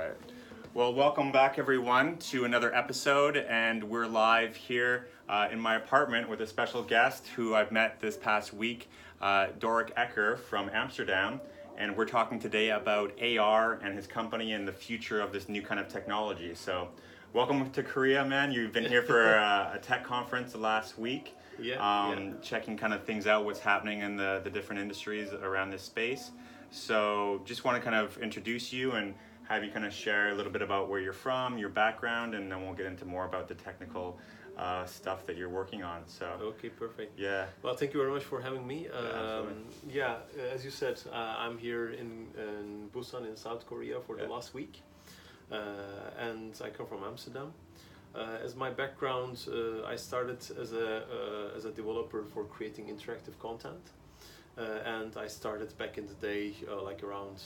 right. Well, welcome back everyone to another episode, and we're live here in my apartment with a special guest who I've met this past week, Doruk Eker from Amsterdam, and we're talking today about AR and his company and the future of this new kind of technology. So, welcome to Korea, man. You've been here for a tech conference last week, checking kind of things out, what's happening in the different industries around this space. So, just want to kind of introduce you and have you kind of share a little bit about where you're from, your background, and then we'll get into more about the technical stuff that you're working on. So okay, perfect. Yeah. Well, thank you very much for having me. As you said, I'm here in Busan in South Korea for the last week, and I come from Amsterdam. As my background, I started as a developer for creating interactive content. And I started back in the day, like around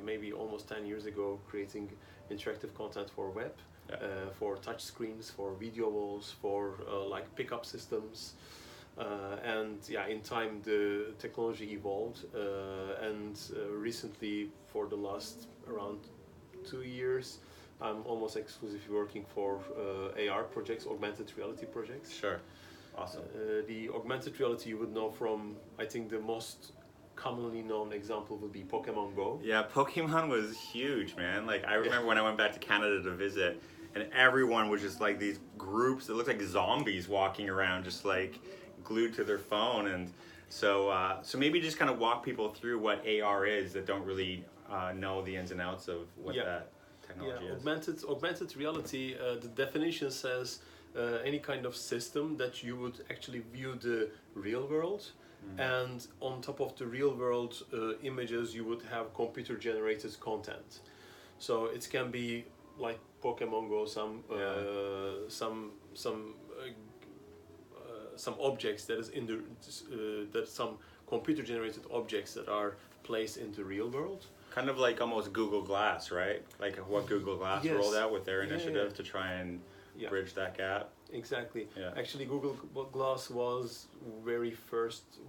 maybe almost 10 years ago, creating interactive content for web, for touch screens, for video walls, for like pickup systems. In time the technology evolved, and recently, for the last around 2 years, I'm almost exclusively working for AR projects, augmented reality projects. Sure. Awesome. The augmented reality you would know from, I think the most commonly known example would be Pokemon Go. Yeah, Pokemon was huge, man. Like, I remember when I went back to Canada to visit, and everyone was just like these groups that looked like zombies walking around, just like glued to their phone. And so maybe just kind of walk people through what AR is that don't really know the ins and outs of what that technology is. Augmented reality, the definition says any kind of system that you would actually view the real world, and on top of the real world images you would have computer generated content. So it can be like Pokemon Go, some objects that is in the that some computer generated objects that are placed in the real world. Kind of like almost Google Glass, right? Like what Google Glass rolled out with their initiative to try and bridge that gap. Exactly. Yeah. Actually, Google Glass was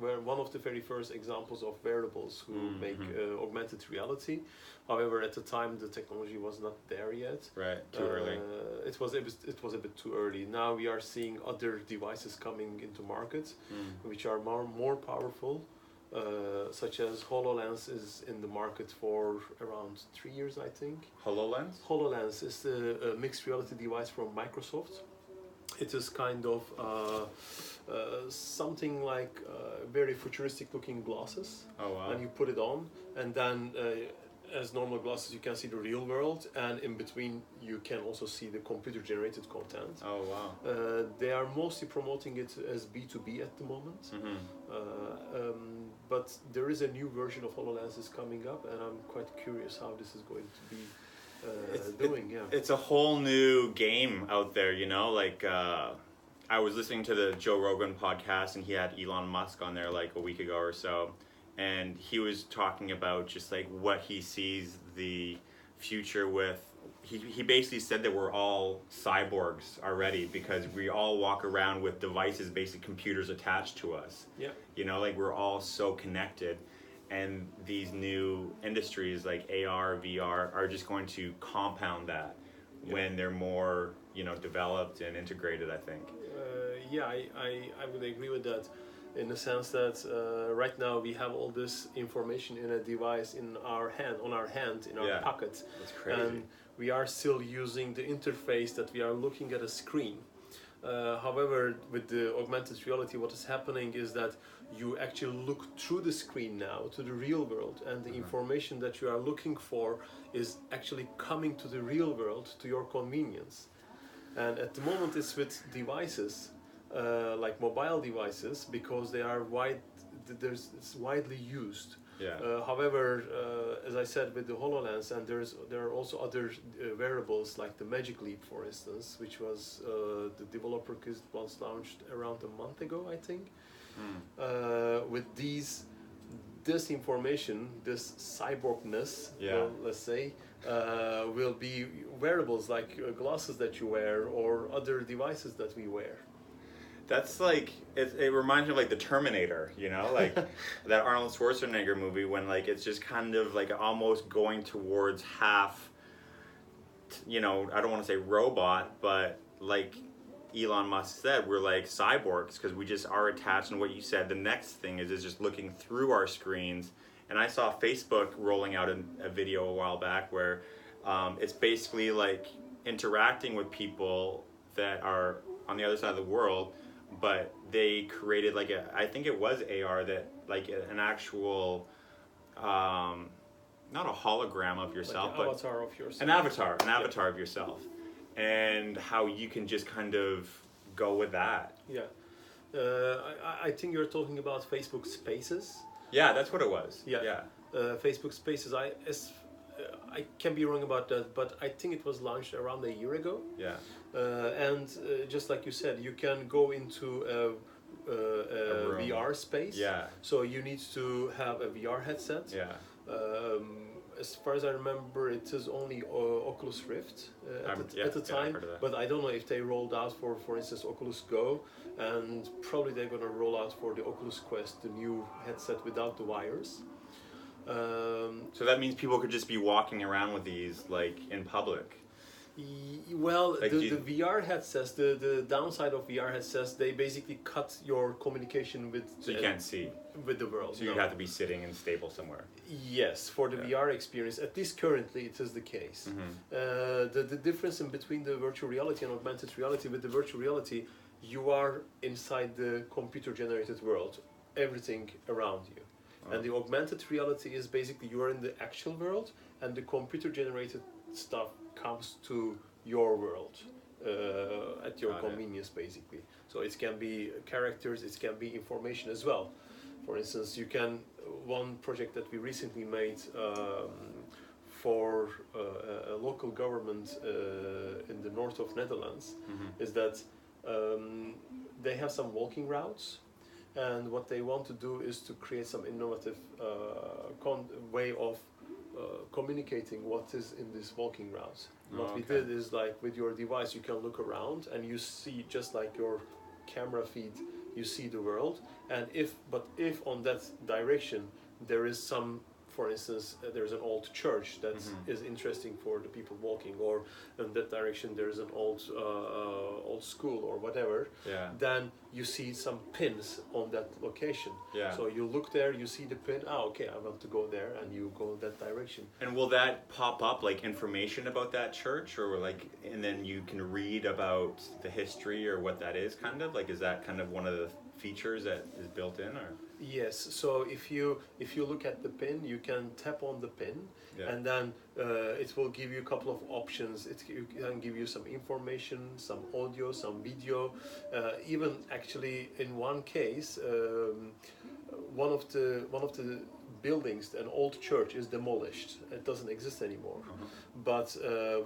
one of the very first examples of wearables who make augmented reality. However, at the time, the technology was not there yet. Right. Too early. It was a bit too early. Now we are seeing other devices coming into market, which are more powerful. Such as Hololens is in the market for around 3 years, I think. Hololens? Hololens is a mixed reality device from Microsoft. It is kind of something like very futuristic looking glasses. Oh, wow. And you put it on, and then as normal glasses you can see the real world, and in between you can also see the computer generated content. Oh, wow. They are mostly promoting it as B2B at the moment. But there is a new version of HoloLens is coming up, and I'm quite curious how this is going to be It's a whole new game out there, you know, like I was listening to the Joe Rogan podcast, and he had Elon Musk on there like a week ago or so, and he was talking about just like what he sees the future with. He basically said that we're all cyborgs already, because we all walk around with devices, basic computers attached to us. Yeah. You know, like we're all so connected. And these new industries like AR, VR are just going to compound that when they're more, developed and integrated, I think. I would agree with that, in the sense that right now we have all this information in a device in our hand, in our pocket. That's crazy. And we are still using the interface that we are looking at a screen. However, with the augmented reality, what is happening is that you actually look through the screen now to the real world, and the information that you are looking for is actually coming to the real world to your convenience. And at the moment it's with devices, like mobile devices, because they are it's widely used. Yeah. However, as I said, with the HoloLens, and there are also other wearables like the Magic Leap, for instance, which was the developer kit was launched around a month ago, I think. With this information, this cyborgness, let's say, will be wearables like glasses that you wear or other devices that we wear. That's like it reminds me of like the Terminator, you know, like that Arnold Schwarzenegger movie when like it's just kind of like almost going towards half, you know, I don't want to say robot, but like Elon Musk said, we're like cyborgs because we just are attached. And what you said, the next thing is just looking through our screens. And I saw Facebook rolling out a video a while back where it's basically like interacting with people that are on the other side of the world, but they created like I think it was AR that like an actual, not a hologram of yourself, like an but avatar of yourself. an avatar of yourself, and how you can just kind of go with that. Yeah, I think you're talking about Facebook Spaces. Yeah, that's what it was. Yeah. Facebook Spaces. I can be wrong about that, but I think it was launched around a year ago. Yeah. And just like you said, you can go into a VR space. Yeah. So you need to have a VR headset. Yeah. As far as I remember, it is only Oculus Rift at the time. But I don't know if they rolled out for instance, Oculus Go, and probably they're going to roll out for the Oculus Quest, the new headset without the wires. So that means people could just be walking around with these like in public. Well, like the VR headsets, the downside of VR headsets, they basically cut your communication with. So you can't see with the world. So you have to be sitting and stable somewhere. Yes, for the VR experience, at least currently it is the case. Mm-hmm. The difference in between the virtual reality and augmented reality, with the virtual reality, you are inside the computer-generated world, everything around you. And the augmented reality is basically you are in the actual world, and the computer-generated stuff comes to your world at your convenience, basically. So it can be characters, it can be information as well. For instance, you can, one project that we recently made for a local government in the north of Netherlands, is that they have some walking routes. And what they want to do is to create some innovative way of communicating what is in this walking route. What we did is, like, with your device you can look around and you see, just like your camera feed, you see the world. And if on that direction there is some, for instance, there's an old church that is interesting for the people walking, or in that direction there's an old school or whatever, then you see some pins on that location. So you look there, you see the pin, okay, I want to go there, and you go in that direction. And will that pop up like information about that church, or like, and then you can read about the history or what that is, kind of like, is that kind of one of the features that is built in, or? Yes, so if you look at the pin, you can tap on the pin, and then it will give you a couple of options. It can give you some information, some audio, some video. Even actually, in one case, one of the buildings, an old church, is demolished. It doesn't exist anymore. But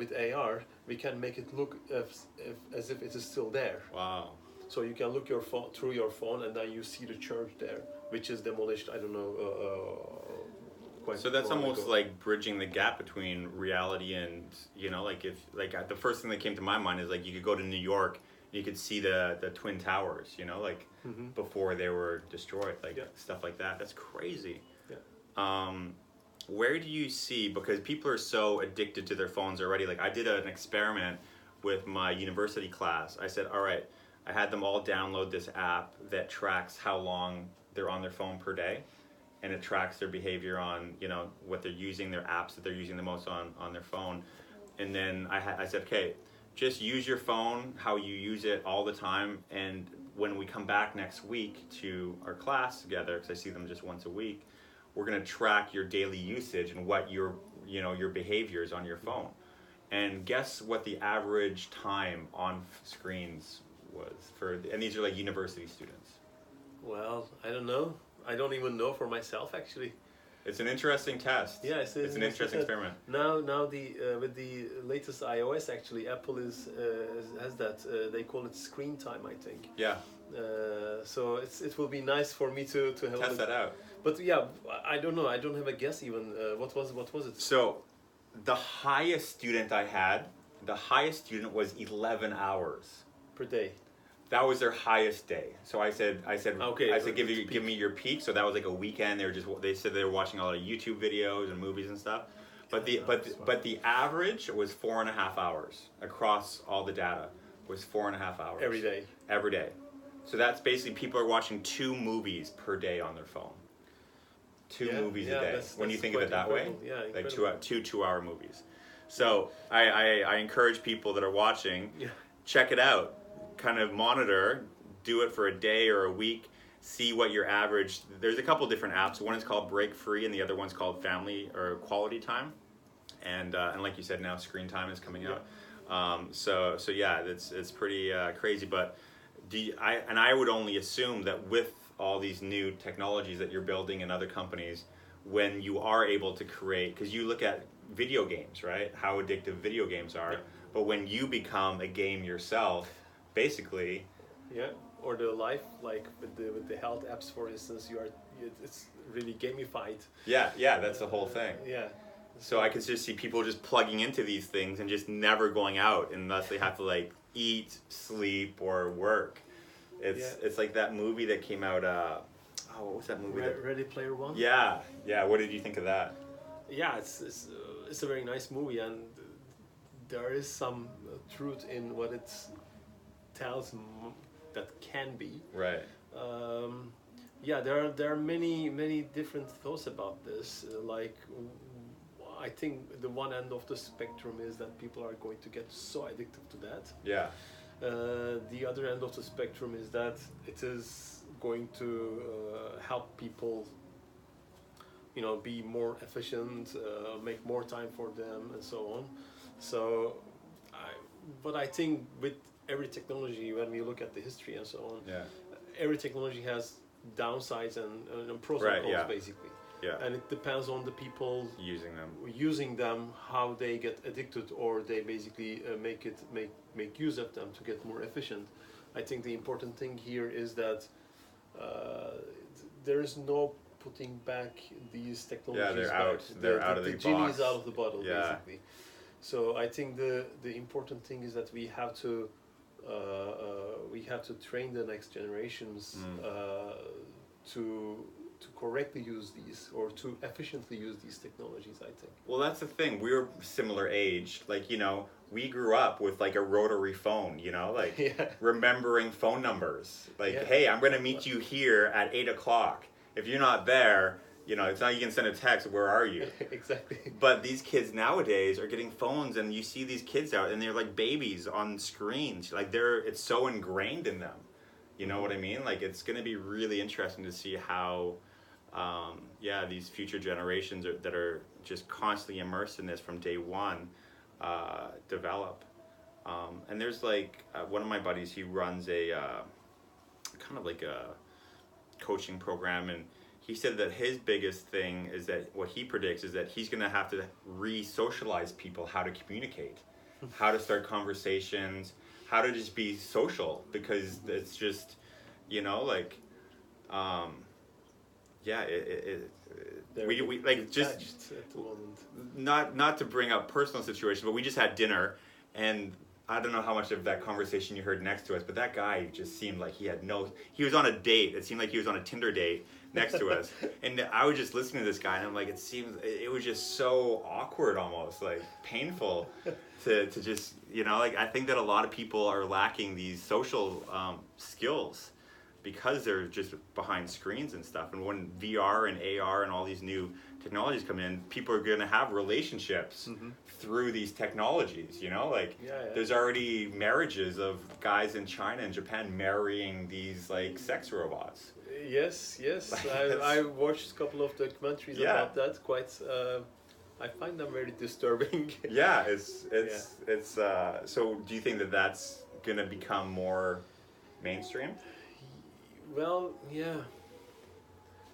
with AR, we can make it look as if it is still there. Wow. So you can look through your phone, and then you see the church there, which is demolished, I don't know, quite so that's long almost ago. like bridging the gap between reality and, you know, like, if, like, the first thing that came to my mind is, like, you could go to New York and you could see the Twin Towers, you know, like, before they were destroyed, like, stuff like that. That's crazy. Where do you see, because people are so addicted to their phones already, like, I did an experiment with my university class. I said, all right, I had them all download this app that tracks how long they're on their phone per day, and it tracks their behavior on, you know, what they're using, their apps that they're using the most on their phone. And then I said, okay, just use your phone how you use it all the time, and when we come back next week to our class together, because I see them just once a week, we're going to track your daily usage and what your behaviors on your phone. And guess what the average time on screens was and these are like university students. Well, I don't know. I don't even know for myself, actually. It's an interesting test. Yeah, it's an interesting experiment. Now the with the latest iOS, actually, Apple has that. They call it screen time, I think. Yeah. So it will be nice for me to have test that out. But yeah, I don't know. I don't have a guess even. What was it? So, the highest student I had, was 11 hours per day. That was their highest day. So I said, Okay, give me your peak. So that was like a weekend. They said they were watching a lot of YouTube videos and movies and stuff. But the average was 4.5 hours across all the data. Was 4.5 hours every day. Every day. So that's basically people are watching 2 movies per day on their phone. 2 movies a day. When you think of it that way, like 2-hour movies. So I encourage people that are watching, check it out. Kind of monitor, do it for a day or a week, see what your average. There's a couple different apps. One is called Break Free, and the other one's called Family or Quality Time. And like you said, now Screen Time is coming out. So yeah, it's pretty crazy. But I would only assume that with all these new technologies that you're building in other companies, when you are able to create, because you look at video games, right? How addictive video games are. But when you become a game yourself, basically, or the life, like with the health apps, for instance, it's really gamified. That's the whole thing. So I could just see people just plugging into these things and just never going out unless they have to like eat, sleep, or work. It's like that movie that came out. What was that movie? Ready Player One. Yeah. What did you think of that? Yeah, it's a very nice movie, and there is some truth in what it tells that can be. Right. There are many different thoughts about this. Like, I think the one end of the spectrum is that people are going to get so addicted to that. Yeah. The other end of the spectrum is that it is going to help people, be more efficient, make more time for them, and so on. So, but I think with every technology, when we look at the history and so on, every technology has downsides and pros and cons, basically. Yeah. And it depends on the people using them, how they get addicted, or they basically make use of them to get more efficient. I think the important thing here is that there is no putting back these technologies. They're out of the box. The genie is out of the bottle, basically. So I think the important thing is that we have to train the next generations to correctly use these, or to efficiently use these technologies, I think. Well, that's the thing. We're similar age. Like, we grew up with like a rotary phone, like remembering phone numbers. Like, hey, I'm going to meet you here at 8 o'clock. If you're not there, it's not you can send a text, where are you? Exactly. But these kids nowadays are getting phones, and you see these kids out, and they're like babies on screens. Like, it's so ingrained in them. You know what I mean? Like, it's going to be really interesting to see how these future generations that are just constantly immersed in this from day one develop. And there's like one of my buddies, he runs a kind of like a coaching program, and he said that his biggest thing is that what he predicts is that he's going to have to re-socialize people, how to communicate, how to start conversations, how to just be social, because it's just, we like just not to bring up personal situations, but we just had dinner, and I don't know how much of that conversation you heard next to us, but that guy just seemed like he was on a date. It seemed like he was on a Tinder date next to us. And I was just listening to this guy, and I'm like, it was just so awkward, almost like painful to just, I think that a lot of people are lacking these social skills because they're just behind screens and stuff. And when VR and AR and all these new technologies come in, people are going to have relationships through these technologies, There's already marriages of guys in China and Japan marrying these like sex robots. Yes. I watched a couple of documentaries about that. Quite, I find them very disturbing. It's so do you think that that's going to become more mainstream? Well, I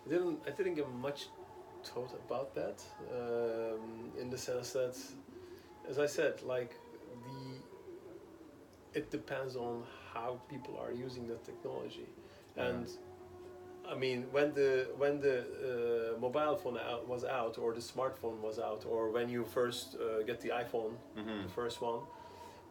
didn't give much thought about that, in the sense that, as I said, like it depends on how people are using the technology, and I mean when the mobile phone was out, or the smartphone was out, or when you first get the iPhone, the first one,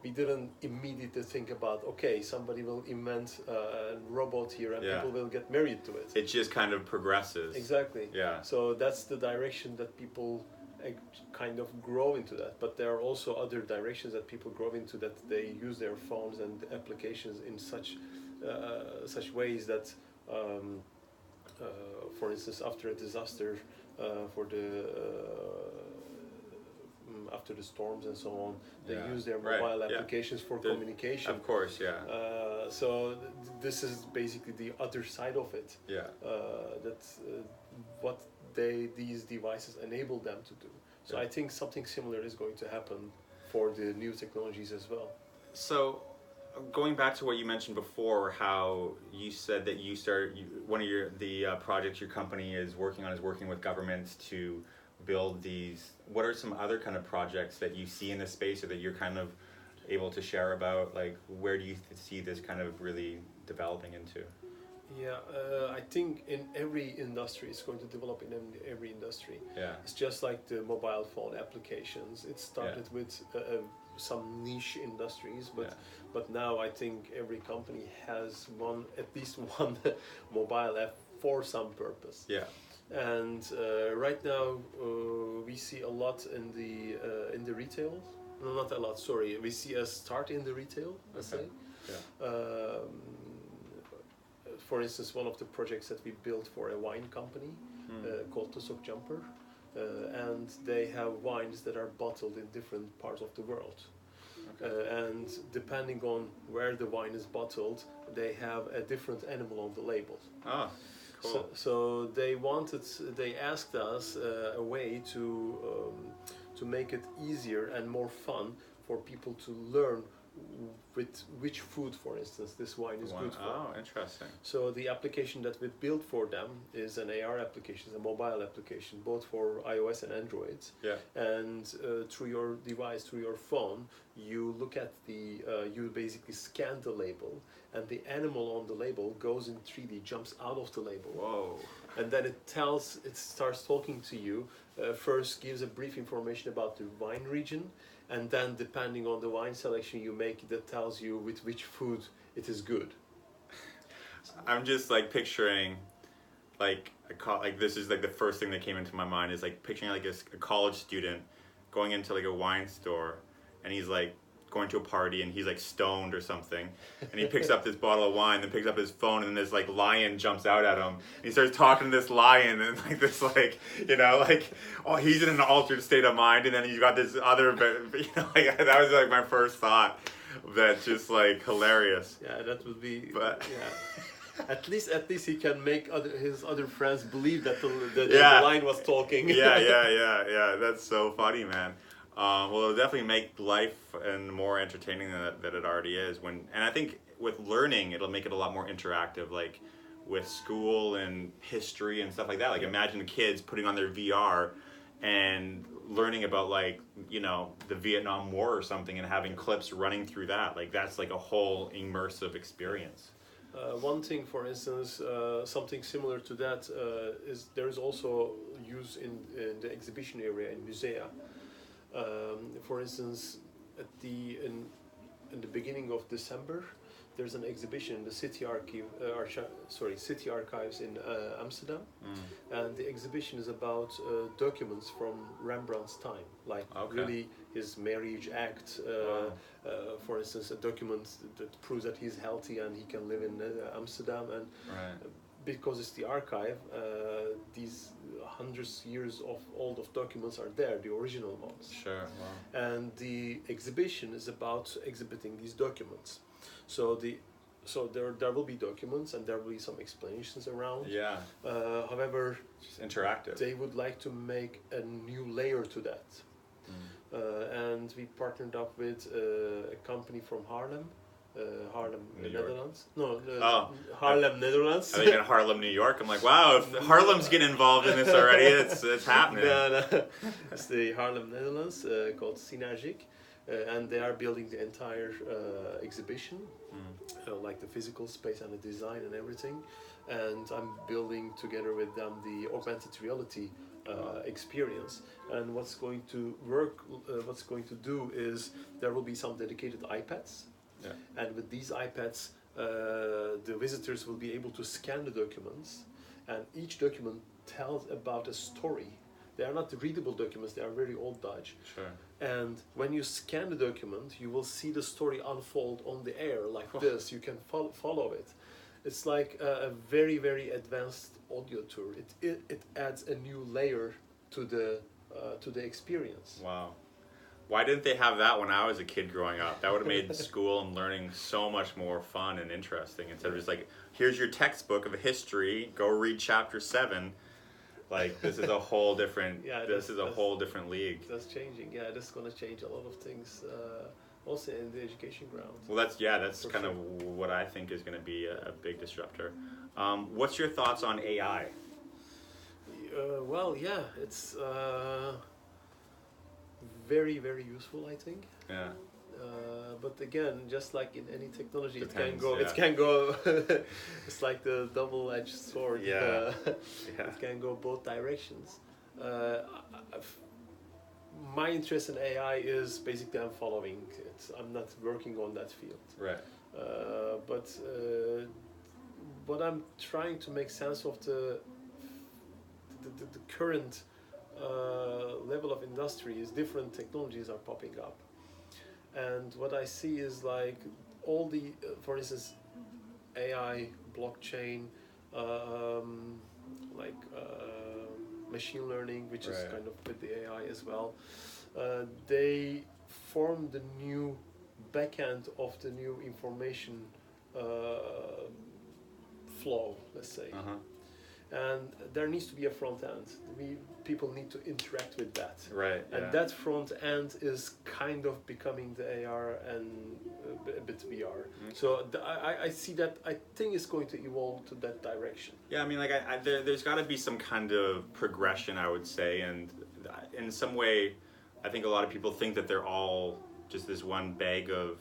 we didn't immediately think about, okay, somebody will invent a robot here and people will get married to it. It just kind of progresses. Exactly. Yeah. So that's the direction that people kind of grow into that. But there are also other directions that people grow into, that they use their phones and applications in such ways that, for instance, after a disaster, after the storms and so on, they use their mobile applications for communication. Of course, yeah. So this is basically the other side of it. Yeah. That's what these devices enable them to do. So I think something similar is going to happen for the new technologies as well. So, going back to what you mentioned before, how you said that you started one of the projects your company is working with governments to build these. What are some other kind of projects that you see in this space, or that you're kind of able to share about? Like, where do you see this kind of really developing into? Yeah, I think in every industry, it's going to develop in every industry. Yeah. It's just like the mobile phone applications. It started with some niche industries, but now I think every company has at least one mobile app for some purpose. Yeah. And right now we see a lot in the retail. No, not a lot. Sorry, we see a start in the retail. Let's say. Yeah. For instance, one of the projects that we built for a wine company called the Sock Jumper, and they have wines that are bottled in different parts of the world. Okay. And depending on where the wine is bottled, they have a different animal on the label. Ah, cool. So they asked us a way to make it easier and more fun for people to learn with which food, for instance, this wine is good for. Oh, interesting. So the application that we built for them is an AR application, a mobile application, both for iOS and Android. Yeah. And through your device, through your phone, you look at you basically scan the label, and the animal on the label goes in 3D, jumps out of the label. Whoa. And then it starts talking to you, first gives a brief information about the wine region, and then depending on the wine selection you make, that tells you with which food it is good. I'm just like picturing, like this is like the first thing that came into my mind is like picturing like a college student going into like a wine store, and he's like going to a party and he's like stoned or something, and he picks up this bottle of wine, then picks up his phone, and then this like lion jumps out at him, and he starts talking to this lion, and like this like, you know, like, oh, he's in an altered state of mind, and then you got this other, you know, like that was like my first thought. That's just like hilarious. Yeah, that would be. But yeah. At least he can make his other friends believe that the lion was talking. Yeah. That's so funny, man. Well, it'll definitely make life and more entertaining than it already is. And I think with learning, it'll make it a lot more interactive, like with school and history and stuff like that. Like imagine the kids putting on their VR and learning about, like, you know, the Vietnam War or something, and having clips running through that. Like that's like a whole immersive experience. One thing, for instance, something similar to that is there is also use in the exhibition area in musea. For instance, in the beginning of December, there's an exhibition in the City Archives in Amsterdam, and the exhibition is about documents from Rembrandt's time, like really his marriage act. For instance, a document that proves that he's healthy and he can live in Amsterdam, and because it's the archive, these hundreds years of documents are there, the original ones. Sure. Wow. And the exhibition is about exhibiting these documents. So there will be documents and there will be some explanations around. Yeah. However, just interactive. They would like to make a new layer to that. And we partnered up with a company from Haarlem, Netherlands. No, Haarlem, Netherlands. I think in Haarlem, New York. I'm like, wow, if Haarlem's getting involved in this already, it's happening. No. It's the Haarlem, Netherlands, called Synergic, and they are building the entire exhibition, like the physical space and the design and everything. And I'm building together with them the augmented reality experience. And what's going to work, what's going to do is there will be some dedicated iPads, and with these iPads, the visitors will be able to scan the documents, and each document tells about a story. They are not readable documents, they are very old Dutch. Sure. And when you scan the document, you will see the story unfold on the air like this. You can follow it. It's like a very, very advanced audio tour. It adds a new layer to the experience. Wow. Why didn't they have that when I was a kid growing up? That would have made school and learning so much more fun and interesting, instead of just like, here's your textbook of history, go read chapter 7. Like, this is a whole different, whole different league. That's changing. Yeah, that's going to change a lot of things, also in the education ground. Well, that's kind of what I think is going to be a big disruptor. What's your thoughts on AI? Well, yeah, it's very, very useful, I think. Yeah. But again, just like in any technology, Depends, it can go. It's like the double-edged sword. Yeah. It can go both directions. My interest in AI is basically I'm following it. I'm not working on that field. Right. But I'm trying to make sense of the current level of industry. Is different technologies are popping up. And what I see is like all the, for instance, AI, blockchain, machine learning, which is kind of with the AI as well. They form the new backend of the new information flow, let's say. And there needs to be a front end. People need to interact with that. Right. And that front end is kind of becoming the AR and a bit VR. So I see that. I think it's going to evolve to that direction. Yeah, I mean, like, there's got to be some kind of progression, I would say, and in some way, I think a lot of people think that they're all just this one bag of,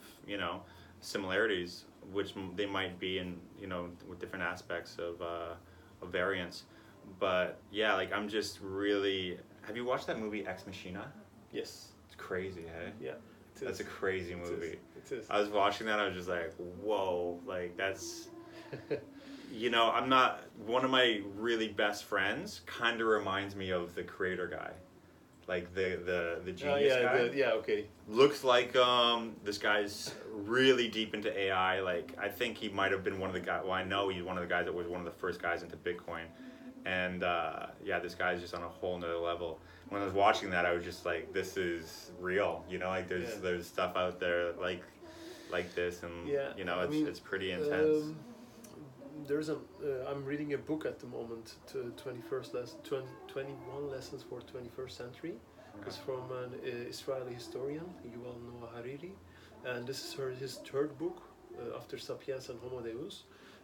similarities, which they might be in, with different aspects of variance. But yeah, like, I'm just really. Have you watched that movie Ex Machina? Yes. It's crazy, hey? Yeah. That's a crazy movie. It is. I was watching that, I was just like, whoa, like, that's. I'm not. One of my really best friends kind of reminds me of the creator guy, like the genius guy. Okay. Looks like this guy's really deep into AI. Like, I think he might have been one of the guys. Well, I know he's one of the guys that was one of the first guys into Bitcoin, and this guy's just on a whole nother level. When I was watching that, I was just like, this is real. Like, there's stuff out there like this, and it's pretty intense. I'm reading a book at the moment, 21 lessons for 21st century. It's from an Israeli historian, Yuval Noah Hariri, and this is his third book after Sapiens and Homo Deus.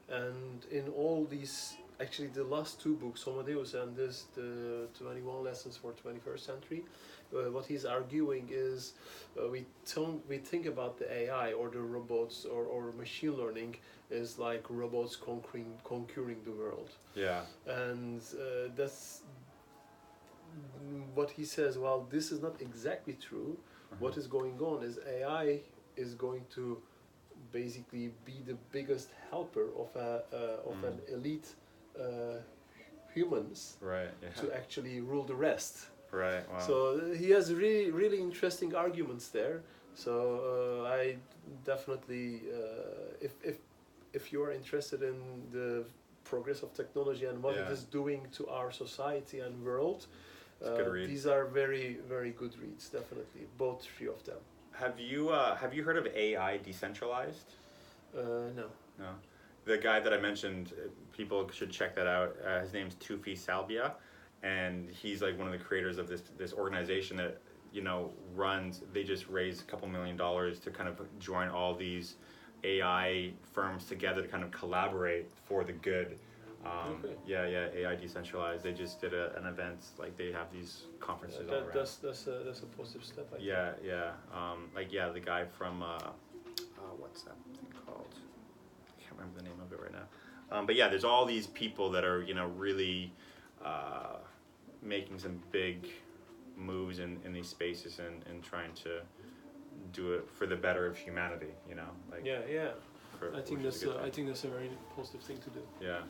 And in all these, actually the last two books, Homo Deus and this, the 21 lessons for 21st century, what he's arguing is we think about the AI or the robots or machine learning is like robots conquering the world. Yeah. And that's what he says. Well, this is not exactly true. What is going on is AI is going to basically be the biggest helper of an elite humans to actually rule the rest. Right. Wow. So he has really, really interesting arguments there. So I definitely, if you are interested in the progress of technology and what it is doing to our society and world, these are very, very good reads. Definitely, both three of them. Have you heard of AI decentralized? No. No. The guy that I mentioned, people should check that out. His name's Tufi Salbia, and he's like one of the creators of this organization that runs. They just raised a couple $1 million to kind of join all these AI firms together to kind of collaborate for the good. AI decentralized. They just did an event. Like, they have these conferences all around. That's a positive step. I think. The guy from what's that thing called? I can't remember the name of it right now. But yeah, there's all these people that are really making some big moves in these spaces and trying to do it for the better of humanity, you know, like I think that's a very positive thing to do. Yeah.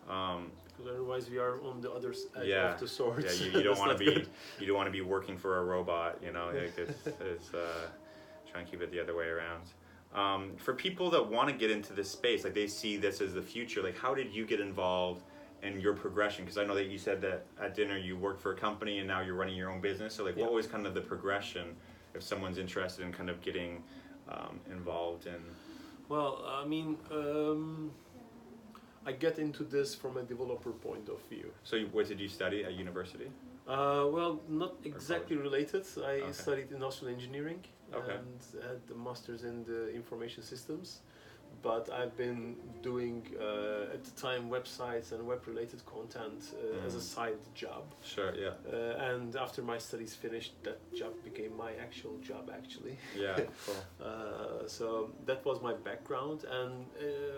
Because otherwise we are on the other edge of the sword. Yeah, you don't want to be working for a robot, you know, like it's trying to keep it the other way around. For people that want to get into this space, like they see this as the future, like how did you get involved in your progression? Because I know that you said that at dinner you worked for a company and now you're running your own business. So like what was kind of the progression if someone's interested in kind of getting involved in? Well, I mean, I get into this from a developer point of view. So what did you study at university? Well, not exactly related. I studied industrial engineering and had the master's in the information systems. But I've been doing, at the time, websites and web-related content as a side job. Sure, yeah. And after my studies finished, that job became my actual job, actually. Yeah, cool. So that was my background, and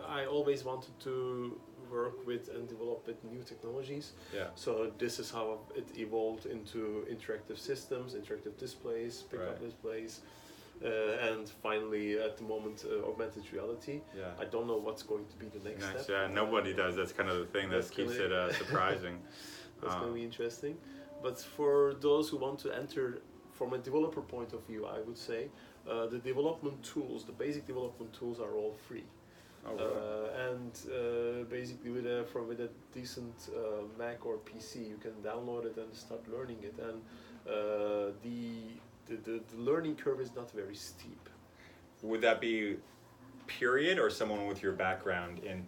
I always wanted to work with and develop with new technologies. Yeah. So this is how it evolved into interactive systems, interactive displays, pickup displays. And finally, at the moment, augmented reality. Yeah. I don't know what's going to be the next step. Yeah, nobody does. That's kind of the thing that keeps it surprising. That's going to be interesting. But for those who want to enter from a developer point of view, I would say the development tools, the basic development tools, are all free. Oh, really? And basically, with a decent Mac or PC, you can download it and start learning it. And the learning curve is not very steep. Would that be period or someone with your background in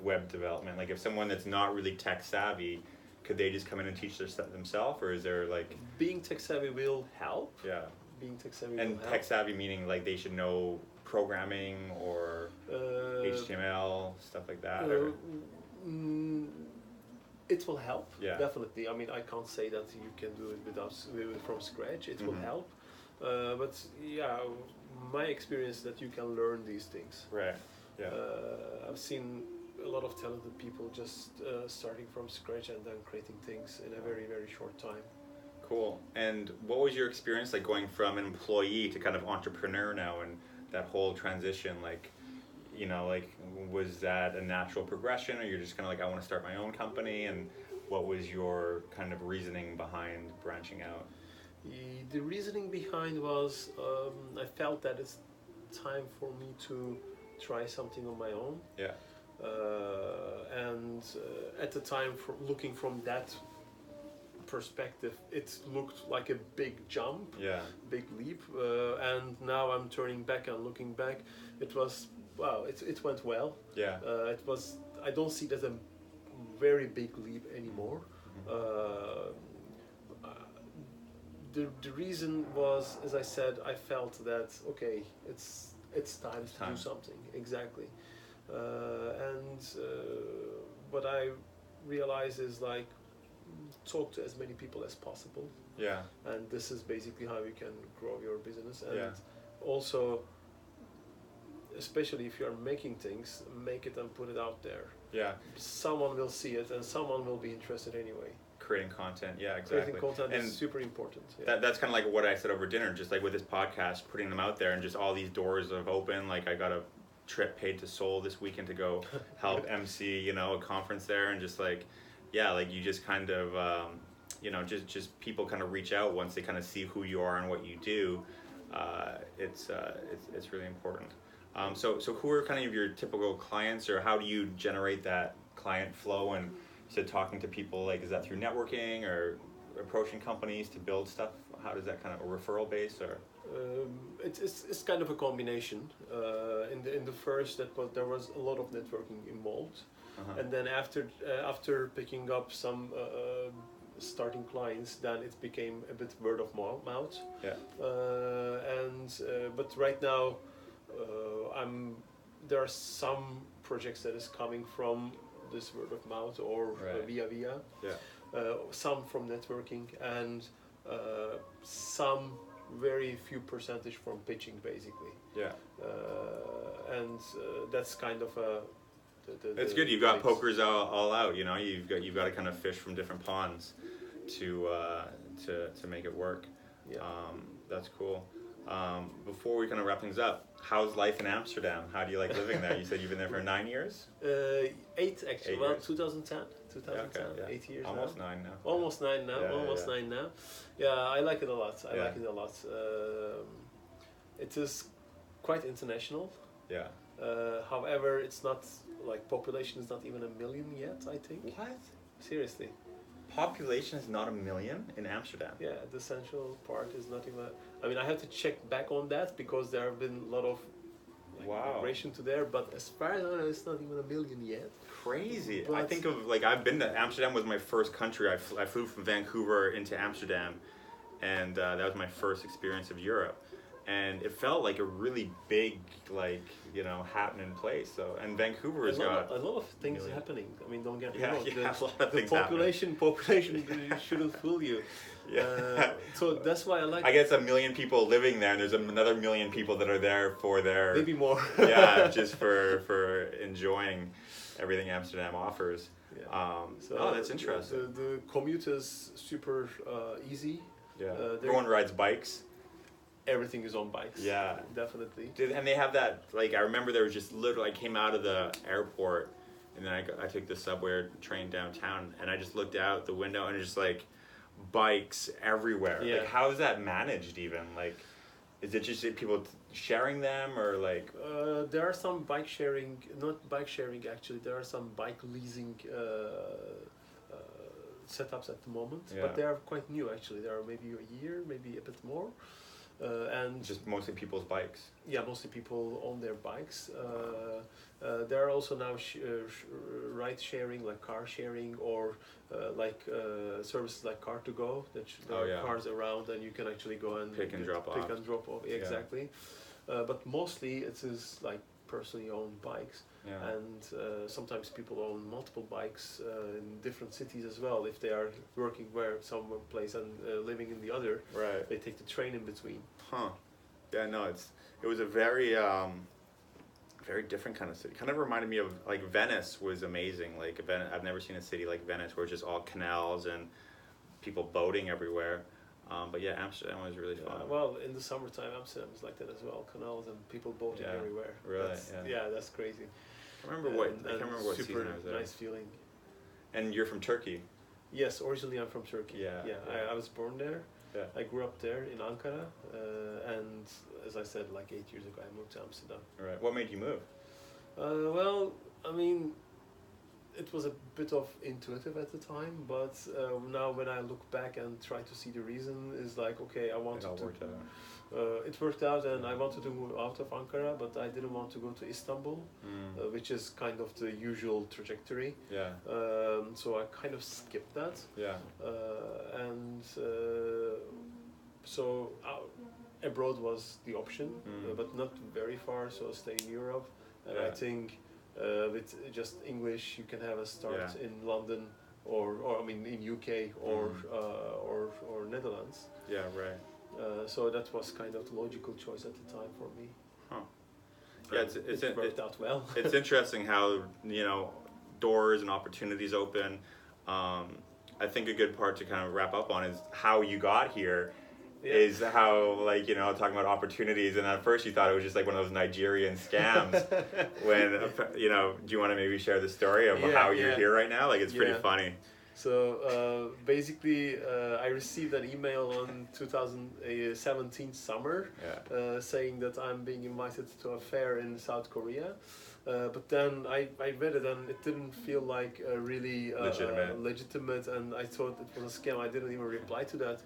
web development? Like if someone that's not really tech savvy, could they just come in and teach themselves, or is there like... Being tech savvy will help. Yeah. Being tech savvy and will help. tech savvy meaning like they should know programming or HTML, stuff like that? It will help, definitely. I mean, I can't say that you can do it from scratch. It will help, but yeah, my experience is that you can learn these things. Right. Yeah. I've seen a lot of talented people just starting from scratch and then creating things in a very, very short time. Cool. And what was your experience like going from an employee to kind of entrepreneur now, and that whole transition? Like, you know, like, was that a natural progression, or you're just kind of like, I want to start my own company? And what was your kind of reasoning behind branching out? The reasoning behind was I felt that it's time for me to try something on my own. Yeah. And at the time, looking from that perspective, it looked like a big jump, big leap. And now I'm turning back and looking back. It was... Wow, it went well. Yeah. I don't see it as a very big leap anymore. The reason was, as I said, I felt that okay, it's time to do something. Exactly. And what I realize is like talk to as many people as possible. Yeah. And this is basically how you can grow your business. And also, especially if you're making things, make it and put it out there. Yeah. Someone will see it and someone will be interested anyway. Creating content, yeah, exactly. Creating content is super important. Yeah. That's kind of like what I said over dinner, just like with this podcast, putting them out there and just all these doors have opened. Like I got a trip paid to Seoul this weekend to go help MC, you know, a conference there, and just like, yeah, like you just kind of, you know, just people kind of reach out once they kind of see who you are and what you do. It's really important. So who are kind of your typical clients, or how do you generate that client flow? And you said talking to people, like, is that through networking or approaching companies to build stuff? How does that kind of, a referral base, or? It's kind of a combination. In the first, there was a lot of networking involved, and then after picking up some starting clients, then it became a bit word of mouth. Yeah. But right now, there are some projects that is coming from this word of mouth or via. Yeah. Some from networking, and some very few percentage from pitching, basically. Yeah. And that's kind of it's good. You've got pokers all out. You know, you've got to kind of fish from different ponds to make it work. Yeah. That's cool. Before we kind of wrap things up, how's life in Amsterdam? How do you like living there? You said you've been there for 9 years? 8 actually. 8 well, years. 2010. Yeah, okay, yeah. 8 years Almost now. 9 now. Almost 9 now. Yeah, almost yeah. 9 now. Yeah, I like it a lot. I Yeah. like it a lot. It is quite international. Yeah. However, it's not like population is not even 1 million yet, I think. What? Seriously. Population is not 1 million in Amsterdam? Yeah, the central part is not even. I mean, I have to check back on that because there have been a lot of Wow. migration to there. But as far as I know, it's not even 1 million yet. Crazy. I But- think of, like, I've been to Amsterdam was my first country. I flew from Vancouver into Amsterdam, and that was my first experience of Europe. And it felt like a really big, like, you know, happening place. So, and Vancouver has got A lot of things million. happening. I mean, don't get me Yeah, wrong. yeah, The- a lot of the things population shouldn't fool you. Yeah. So that's why I like. I guess 1 million people living there, and there's another 1 million people that are there for their Maybe more. yeah, just for enjoying everything Amsterdam offers. Yeah. Oh, that's interesting. The commute is super easy. Yeah, there- everyone rides bikes. Everything is on bikes. Yeah. Definitely. And they have that, like, I remember there was just literally, I came out of the airport, and then I took the subway or train downtown, and I just looked out the window, and it's just like bikes everywhere. Yeah. Like, how is that managed even? Like, is it just people sharing them, or like? There are some bike sharing, not bike sharing actually. There are some bike leasing setups at the moment, Yeah. but they are quite new actually. They are maybe a year, maybe a bit more, and Just mostly people's bikes. yeah, mostly people own their bikes. There are also now ride sharing, like car sharing, or services like Car2Go that there Oh, are yeah. cars around and you can actually go and Pick and drop pick off. and drop off. Yeah. Exactly. But mostly it is like personally owned bikes, Yeah. and sometimes people own multiple bikes in different cities as well. If they are working some place and living in the other, Right. they take the train in between. Huh. Yeah, no, it was a very very different kind of city. Kind of reminded me of, like, Venice was amazing. Like, I've never seen a city like Venice where it's just all canals and people boating everywhere. But yeah, Amsterdam was really fun. Well, in the summertime, Amsterdam is like that as well. Canals and people boating Yeah, everywhere. really, That's, yeah. that's crazy. I can't remember what super season I was there. nice feeling. And you're from Turkey. Yes, originally I'm from Turkey. Yeah, yeah. yeah. I was born there. Yeah. I grew up there in Ankara, and as I said, like 8 years ago, I moved to Amsterdam. All right. What made you move? Well, I mean, it was a bit of intuitive at the time, but now when I look back and try to see the reason, is like, okay, I It wanted all to. worked out. It worked out, and I wanted to move out of Ankara, but I didn't want to go to Istanbul, which is kind of the usual trajectory. Yeah. So I kind of skipped that, Yeah. and so abroad was the option, but not very far. So stay in Europe, and I Yeah. think with just English you can have a start Yeah. in London, or I mean in UK or Netherlands. Yeah. Right. So that was kind of the logical choice at the time for me. Huh. Yeah, It worked out well. It's interesting how, you know, doors and opportunities open. I think a good part to kind of wrap up on is how you got here. Yeah. Is how, like, you know, talking about opportunities, and at first you thought it was just like one of those Nigerian scams. When, you know, do you want to maybe share the story of Yeah, how you're yeah. here right now? Like, it's pretty Yeah. funny. So basically, I received an email on 2017 summer Yeah. saying that I'm being invited to a fair in South Korea. But then I read it and it didn't feel like really legitimate, and I thought it was a scam. I didn't even reply to that.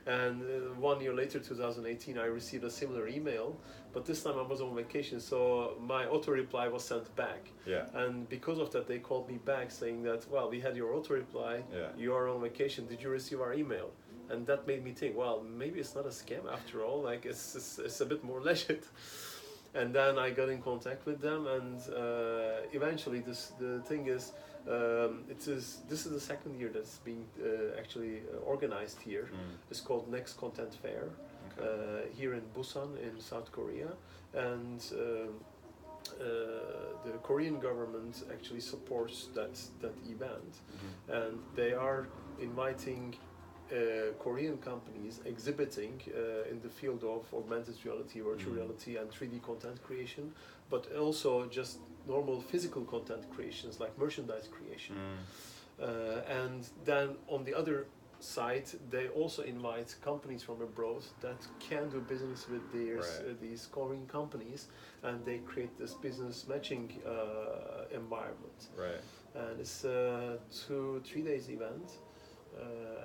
And 1 year later, 2018, I received a similar email, but this time I was on vacation, so my auto reply was sent back. Yeah. And because of that, they called me back saying that, well, we had your auto reply, Yeah. you are on vacation, did you receive our email? And that made me think, well, maybe it's not a scam after all, like it's a bit more legit. And then I got in contact with them, and eventually the thing is, this is the second year that's being actually organized here. It's called Next Content Fair, here in Busan in South Korea, and the Korean government actually supports that event, and they are inviting Korean companies exhibiting in the field of augmented reality, virtual reality, and 3D content creation, but also just normal physical content creations like merchandise creation. And then on the other side, they also invite companies from abroad that can do business with these Korean companies, and they create this business matching environment. Right. And it's a 2-3 days event.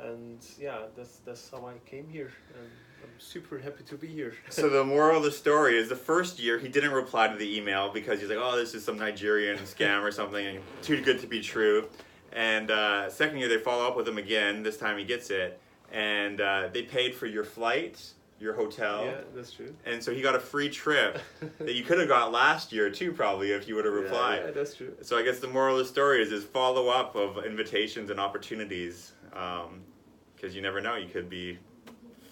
And yeah, that's how I came here, and I'm super happy to be here. So the moral of the story is the first year he didn't reply to the email because he's like, oh, this is some Nigerian scam or something, and too good to be true. And second year they follow up with him again. This time he gets it, and they paid for your flight, your hotel. Yeah, that's true. And so he got a free trip that you could have got last year too, probably, if you would have replied. Yeah, that's true. So I guess the moral of the story is follow up of invitations and opportunities, because you never know, you could be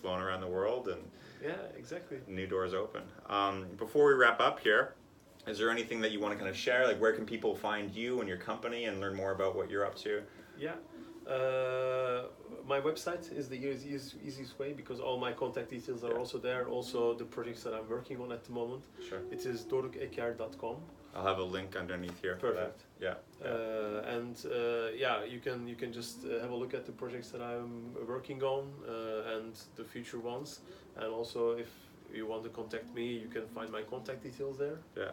flown around the world and yeah, exactly. New doors open. Before we wrap up here, is there anything that you want to kind of share? Like, where can people find you and your company and learn more about what you're up to? Yeah. My website is the easiest way, because all my contact details are also there. Also the projects that I'm working on at the moment. Sure. It is dorukeker.com. I'll have a link underneath here. Perfect. Yeah. You can just have a look at the projects that I'm working on and the future ones. And also, if you want to contact me, you can find my contact details there. Yeah.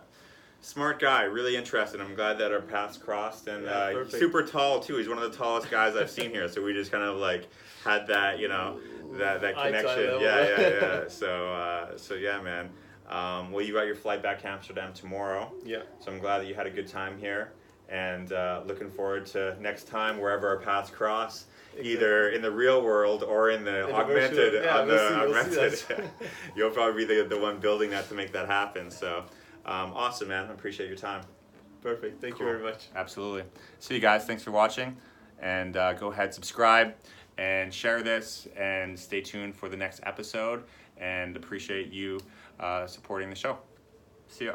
Smart guy, really interested. I'm glad that our paths crossed, and he's perfect. super tall too. He's one of the tallest guys I've seen here, so we just kind of like had that, that connection. Yeah. So yeah, man. Well, you got your flight back to Amsterdam tomorrow. Yeah. So I'm glad that you had a good time here, and looking forward to next time wherever our paths cross. Exactly. Either in the real world or in the augmented. We'll see. You'll probably be the one building that to make that happen. So, awesome, man. I appreciate your time. Perfect. Thank you very much. Absolutely. See you guys. Thanks for watching. And go ahead, subscribe, and share this, and stay tuned for the next episode. And appreciate you supporting the show. See ya.